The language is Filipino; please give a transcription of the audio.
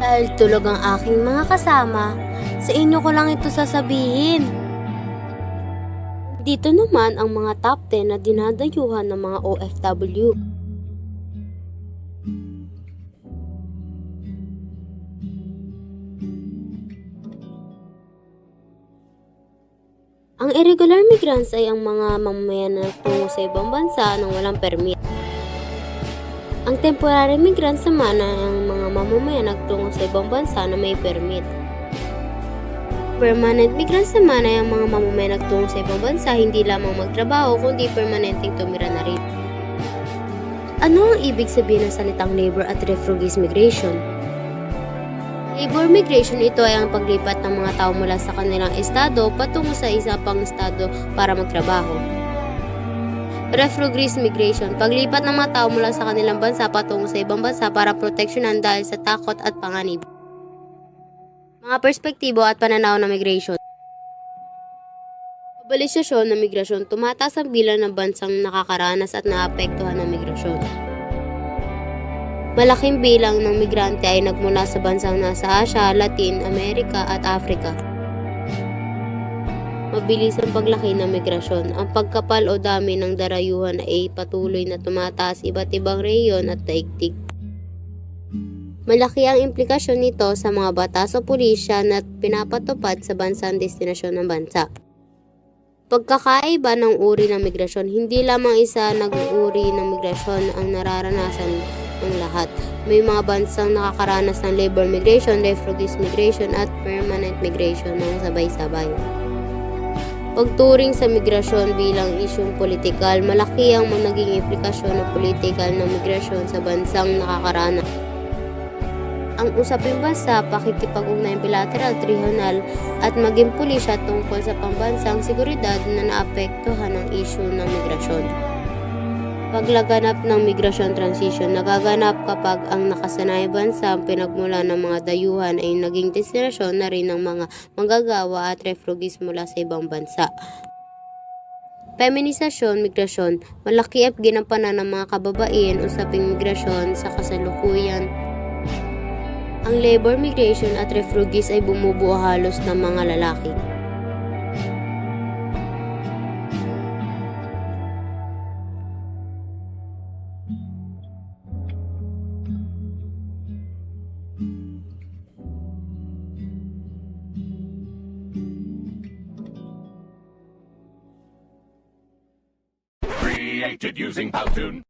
Dahil tulog ang aking mga kasama, sa inyo ko lang ito sasabihin. Dito naman ang mga top 10 na dinadayuhan ng mga OFW. Ang irregular migrants ay ang mga mamamayan na tungo sa ibang bansa nang walang permit. Ang temporary migrants naman ay ang mga mamamayan nagtungo sa ibang bansa na may permit. Permanent migrants naman ay ang mga mamamayan nagtungo sa ibang bansa hindi lamang magtrabaho kundi permanenteng tumira na rin. Ano ang ibig sabihin ng salitang labor at refugees migration? Labor migration, ito ay ang paglipat ng mga tao mula sa kanilang estado patungo sa isa pang estado para magtrabaho. Refugees migration, paglipat ng mga tao mula sa kanilang bansa patungo sa ibang bansa para proteksyonan dahil sa takot at panganib. Mga perspektibo at pananaw ng migration. Globalisasyon ng migrasyon, tumataas ang bilang ng bansang nakakaranas at naapektuhan ng migrasyon. Malaking bilang ng migrante ay nagmula sa bansang nasa Asia, Latin America at Africa. Mabilis ang paglaki ng migrasyon. Ang pagkapal o dami ng darayuhan ay patuloy na tumataas iba't ibang rehiyon at daigdig. Malaki ang implikasyon nito sa mga batas o pulisya na pinapatupad sa bansang destinasyon ng bansa. Pagkakaiba ng uri ng migrasyon, hindi lamang isa nag-uri ng migrasyon ang nararanasan ng lahat. May mga bansang nakakaranas ng labor migration, refugees migration at permanent migration ng sabay-sabay. Pagturing sa migrasyon bilang isyung politikal, malaki ang naging implikasyon ng politikal ng migrasyon sa bansang nakakaranas. Ang usaping bansa, pakikipag-ugnayan bilateral, regional at maging pulisya tungkol sa pambansang seguridad na naapektuhan ng isyu ng migrasyon. Paglaganap ng migration transition, nagaganap kapag ang nakasanay bansa ang pinagmula ng mga dayuhan ay naging destinasyon na rin ng mga manggagawa at refugees mula sa ibang bansa. Feminisasyon, migrasyon, malaki ang ginampanan ng mga kababaihan usaping migrasyon sa kasalukuyan. Ang labor migration at refugees ay bumubuo halos ng mga lalaki. Created using Powtoon.